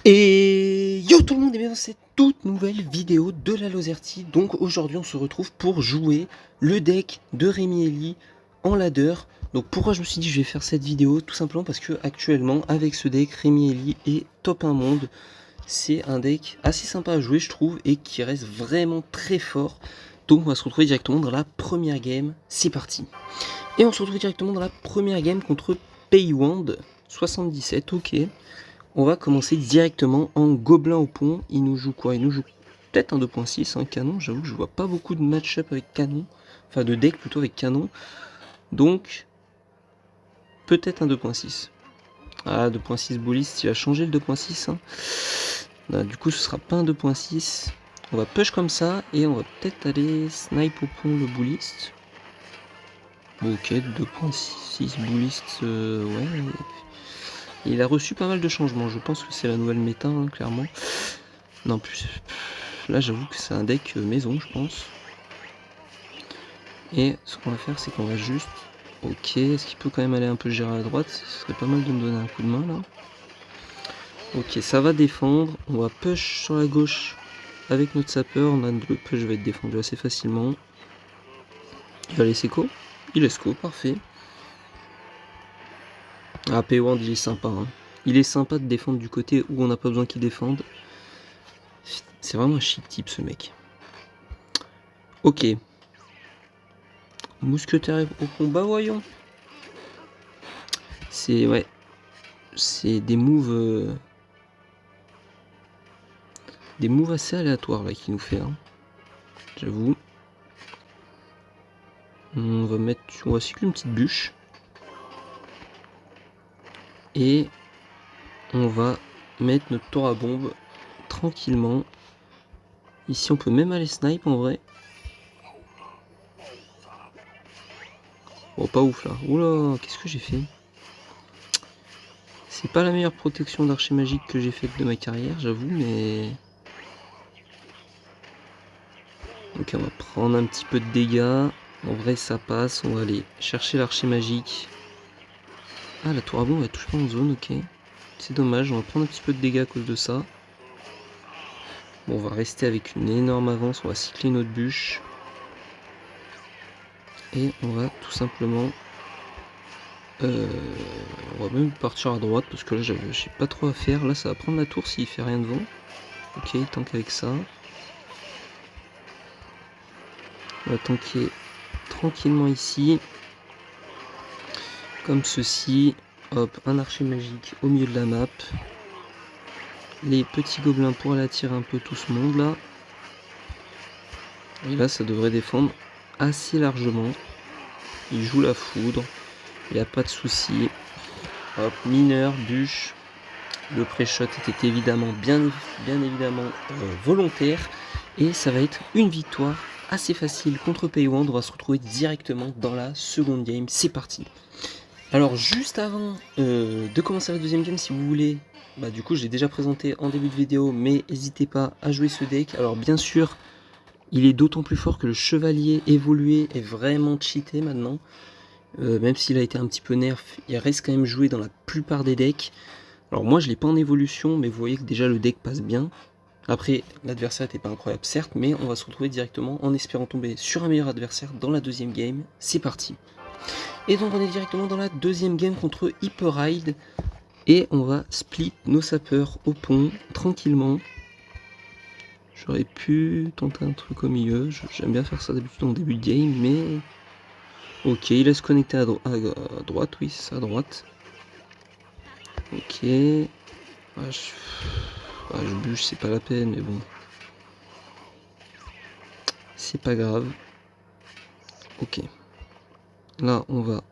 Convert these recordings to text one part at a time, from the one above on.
Et yo tout le monde et bienvenue dans cette toute nouvelle vidéo de la Lozerty. Donc aujourd'hui on se retrouve pour jouer le deck de Rémi Elie en ladder. Donc pourquoi je me suis dit je vais faire cette vidéo? Tout simplement parce que actuellement avec ce deck Rémi Elie est top 1 monde. C'est un deck assez sympa à jouer je trouve et qui reste vraiment très fort. Donc on va se retrouver directement dans la première game, c'est parti. Et on se retrouve directement dans la première game contre Paywand 77, ok. On va commencer directement en gobelin au pont. Il nous joue quoi? Il nous joue peut-être un 2.6, un canon. J'avoue que je vois pas beaucoup de match-up avec canon. Enfin, de deck plutôt avec canon. Donc, peut-être un 2.6. Ah, 2.6 bouliste, il a changé le 2.6. Hein. Là, du coup, ce sera pas un 2.6. On va push comme ça et on va peut-être aller snipe au pont le bouliste. Ok, 2.6 bouliste, ouais. Il a reçu pas mal de changements, je pense que c'est la nouvelle méta, hein, clairement. Non, plus là j'avoue que c'est un deck maison, je pense. Et ce qu'on va faire, c'est qu'on va juste... Ok, est-ce qu'il peut quand même aller un peu gérer à droite? Ce serait pas mal de me donner un coup de main, là. Ok, ça va défendre. On va push sur la gauche avec notre sapeur. Le push va être défendu assez facilement. Il va laisser co? Il laisse co, parfait. Ah, Paywand, il est sympa. Hein. Il est sympa de défendre du côté où on n'a pas besoin qu'il défende. C'est vraiment un chic type, ce mec. Ok. Mousquetaire au combat, voyons. C'est... Ouais. C'est des moves... Des moves assez aléatoires, là, qu'il nous fait. Hein. J'avoue. On va cycler une petite bûche. Et... on va mettre notre tour à bombe tranquillement. Ici, on peut même aller snipe, en vrai. Bon, pas ouf, là. Oula, qu'est-ce que j'ai fait? C'est pas la meilleure protection d'archer magique que j'ai faite de ma carrière, j'avoue, mais... Ok, on va prendre un petit peu de dégâts. En vrai, ça passe. On va aller chercher l'archer magique. Ah, la tour à bombe, elle touche pas en zone, ok. C'est dommage, on va prendre un petit peu de dégâts à cause de ça. Bon, on va rester avec une énorme avance. On va cycler notre bûche. Et on va tout simplement... on va même partir à droite parce que là, j'ai pas trop à faire. Là, ça va prendre la tour s'il fait rien devant. Ok, il tank avec ça. On va tanker tranquillement ici. Comme ceci. Hop, un archer magique au milieu de la map. Les petits gobelins pour aller attirer un peu tout ce monde là. Et là, ça devrait défendre assez largement. Il joue la foudre. Il n'y a pas de souci. Hop, mineur, bûche. Le pré-shot était évidemment bien évidemment volontaire. Et ça va être une victoire assez facile contre Paywand. On va se retrouver directement dans la seconde game. C'est parti. Alors juste avant de commencer la deuxième game, si vous voulez, bah du coup je l'ai déjà présenté en début de vidéo, mais n'hésitez pas à jouer ce deck. Alors bien sûr, il est d'autant plus fort que le chevalier évolué est vraiment cheaté maintenant. Même s'il a été un petit peu nerf, il reste quand même joué dans la plupart des decks. Alors moi je l'ai pas en évolution, mais vous voyez que déjà le deck passe bien. Après, l'adversaire n'était pas incroyable certes, mais on va se retrouver directement en espérant tomber sur un meilleur adversaire dans la deuxième game. C'est parti. Et donc on est directement dans la deuxième game contre Hyper Ride. Et on va split nos sapeurs au pont, tranquillement. J'aurais pu tenter un truc au milieu. J'aime bien faire ça d'habitude en début de game, mais... Ok, il laisse connecter à droite, oui, c'est ça, à droite. Ok. Je bûche, c'est pas la peine, mais bon. C'est pas grave. Ok. Là, on va...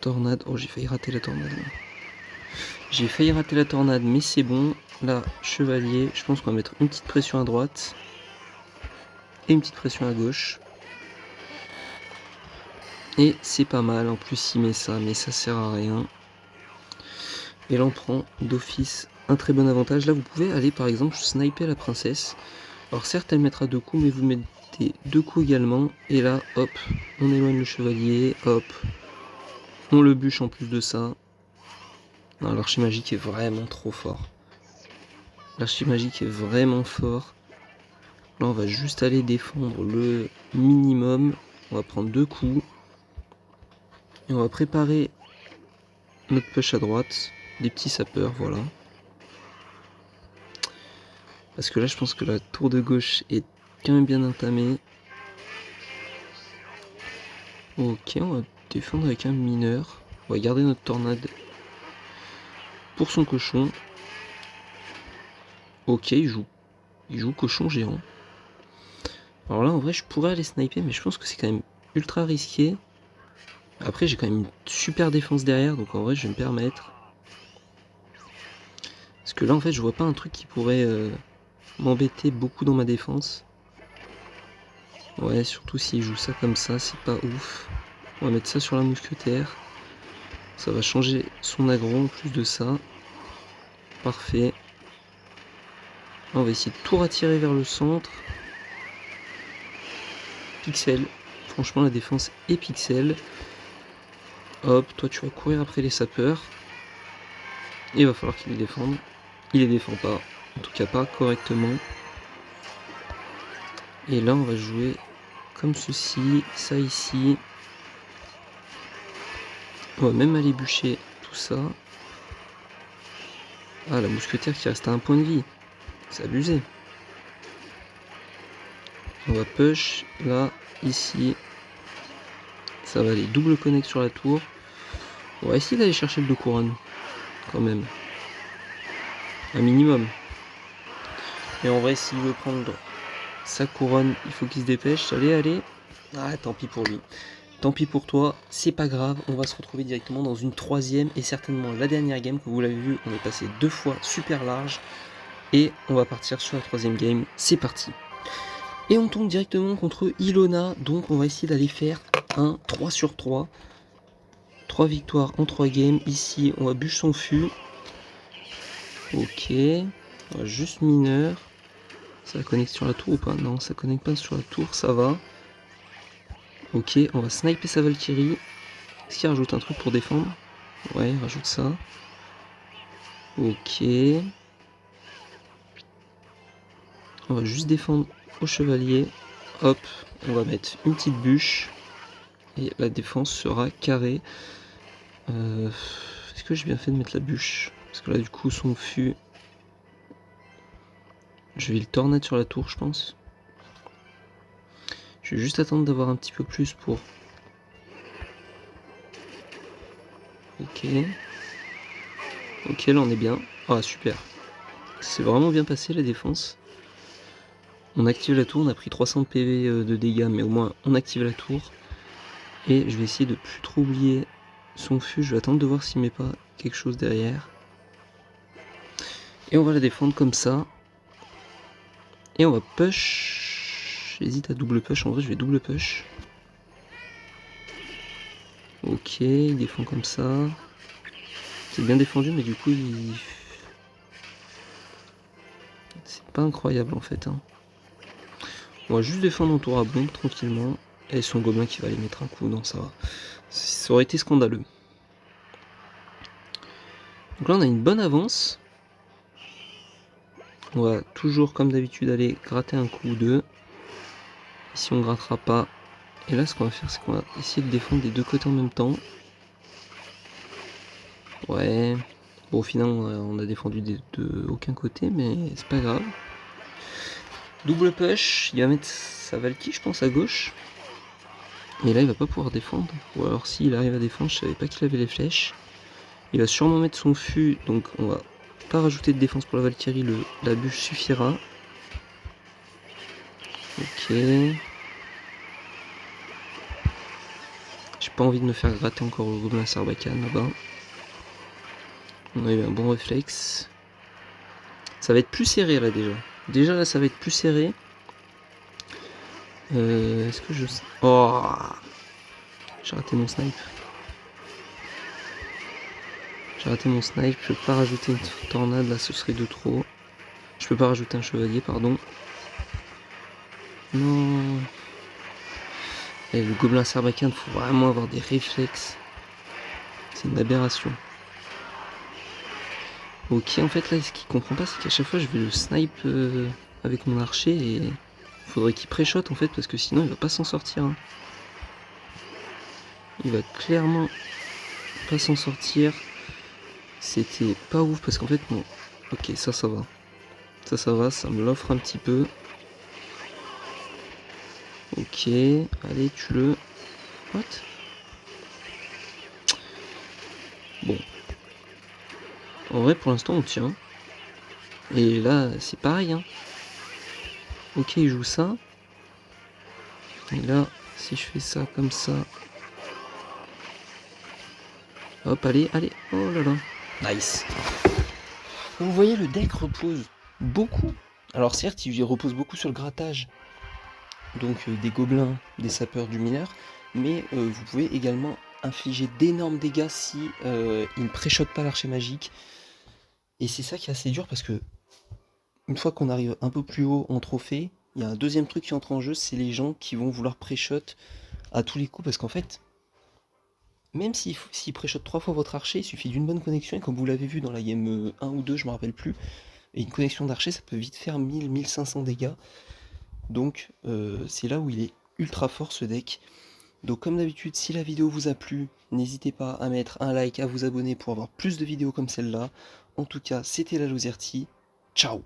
Tornade. Oh, j'ai failli rater la tornade. J'ai failli rater la tornade, mais c'est bon. Là, chevalier. Je pense qu'on va mettre une petite pression à droite. Et une petite pression à gauche. Et c'est pas mal. En plus, il met ça, mais ça sert à rien. Et là, on prend d'office un très bon avantage. Là, vous pouvez aller, par exemple, sniper la princesse. Alors, certes, elle mettra 2 coups, mais vous mettez 2 coups également. Et là, hop, on éloigne le chevalier. Hop, on le bûche en plus de ça. L'archer magique est vraiment trop fort. L'archimagique est vraiment fort. Là, on va juste aller défendre le minimum. On va prendre 2 coups. Et on va préparer notre push à droite. Des petits sapeurs, voilà. Parce que là, je pense que la tour de gauche est quand même bien entamée. Ok, on va défendre avec un mineur. On va garder notre tornade pour son cochon. Ok, il joue cochon géant. Alors là, en vrai, je pourrais aller sniper, mais je pense que c'est quand même ultra risqué. Après, j'ai quand même une super défense derrière, donc en vrai, je vais me permettre. Parce que là, en fait, je vois pas un truc qui pourrait m'embêter beaucoup dans ma défense. Ouais, surtout s'il joue ça comme ça, c'est pas ouf. On va mettre ça sur la mousquetaire. Ça va changer son aggro en plus de ça. Parfait. Là, on va essayer de tout rattirer vers le centre. Pixel. Franchement, la défense est pixel. Hop, toi, tu vas courir après les sapeurs. Et il va falloir qu'il les défende. Il les défend pas. En tout cas, pas correctement. Et là, on va jouer comme ceci. Ça ici. On va même aller bûcher tout ça. Ah, la mousquetaire qui reste à 1 point de vie. C'est abusé. On va push là, ici. Ça va aller double connect sur la tour. On va essayer d'aller chercher le 2 couronnes. Quand même. Un minimum. Et en vrai, s'il veut prendre sa couronne, il faut qu'il se dépêche. Allez, allez. Ah, tant pis pour lui. Tant pis pour toi, c'est pas grave, on va se retrouver directement dans une 3e et certainement la dernière game. Comme vous l'avez vu, on est passé 2 fois super large et on va partir sur la 3e game, c'est parti. Et on tombe directement contre Ilona, donc on va essayer d'aller faire un 3 sur 3. 3 victoires en 3 games, ici on va bûcher son fût. Ok, on va juste mineur. Ça connecte sur la tour ou pas? Non, ça connecte pas sur la tour, ça va. Ok, on va sniper sa Valkyrie. Est-ce qu'il rajoute un truc pour défendre? Ouais, il rajoute ça. Ok. On va juste défendre au chevalier. Hop, on va mettre une petite bûche. Et la défense sera carrée. Est-ce que j'ai bien fait de mettre la bûche? Parce que là, du coup, son fût... Je vais le tornade sur la tour, je pense. Je vais juste attendre d'avoir un petit peu plus pour... Ok. Ok, là, on est bien. Ah, super. C'est vraiment bien passé, la défense. On active la tour, on a pris 300 PV de dégâts, mais au moins, on active la tour. Et je vais essayer de plus trop oublier son fût. Je vais attendre de voir s'il met pas quelque chose derrière. Et on va la défendre comme ça. Et on va push. J'hésite à double push. En vrai, je vais double push. Ok, il défend comme ça. C'est bien défendu, mais du coup, il... C'est pas incroyable en fait. Hein. On va juste défendre en tour à bombe tranquillement. Et son gobelin qui va aller mettre un coup. Non, ça va. Ça aurait été scandaleux. Donc là, on a une bonne avance. On va toujours, comme d'habitude, aller gratter un coup ou deux. Ici, on grattera pas. Et là, ce qu'on va faire, c'est qu'on va essayer de défendre des deux côtés en même temps. Ouais. Bon, au final, on a défendu de aucun côté, mais c'est pas grave. Double push. Il va mettre sa Valky, je pense, à gauche. Et là, il va pas pouvoir défendre. Ou alors, s'il arrive à défendre, je savais pas qu'il avait les flèches. Il va sûrement mettre son fût, donc on va pas rajouter de défense pour la Valkyrie. La bûche suffira. Ok. J'ai pas envie de me faire gratter encore le gobelin Sarbacane là-bas. On a eu un bon réflexe. Ça va être plus serré là déjà. Déjà là ça va être plus serré. Est-ce que je... Oh, j'ai raté mon snipe. J'ai raté mon snipe. Je peux pas rajouter une tornade là, ce serait de trop. Je peux pas rajouter un chevalier, pardon. Non. Et le gobelin Sarbacane, faut vraiment avoir des réflexes. C'est une aberration. Ok, en fait là, ce qu'il comprend pas, c'est qu'à chaque fois, je vais le snipe avec mon archer et faudrait qu'il pré-shot en fait, parce que sinon, il va pas s'en sortir. Hein. Il va clairement pas s'en sortir. C'était pas ouf parce qu'en fait, bon, ok, ça va. Ça va, ça me l'offre un petit peu. Ok, allez, tue-le. What? Bon. En vrai, pour l'instant, on tient. Et là, c'est pareil. Hein. Ok, il joue ça. Et là, si je fais ça comme ça... Hop, allez, allez. Oh là là. Nice. Vous voyez, le deck repose beaucoup. Alors certes, il repose beaucoup sur le grattage. Donc des gobelins, des sapeurs, du mineur. Mais vous pouvez également infliger d'énormes dégâts si il ne pré-shot pas l'archer magique. Et c'est ça qui est assez dur parce que une fois qu'on arrive un peu plus haut en trophée, il y a un deuxième truc qui entre en jeu, c'est les gens qui vont vouloir pré-shot à tous les coups parce qu'en fait, même s'il pré-shot 3 fois votre archer, il suffit d'une bonne connexion et comme vous l'avez vu dans la game 1 ou 2, je me rappelle plus, et une connexion d'archer ça peut vite faire 1000-1500 dégâts. Donc c'est là où il est ultra fort ce deck. Donc comme d'habitude, si la vidéo vous a plu, n'hésitez pas à mettre un like, à vous abonner pour avoir plus de vidéos comme celle-là. En tout cas, c'était la Lozerty. Ciao!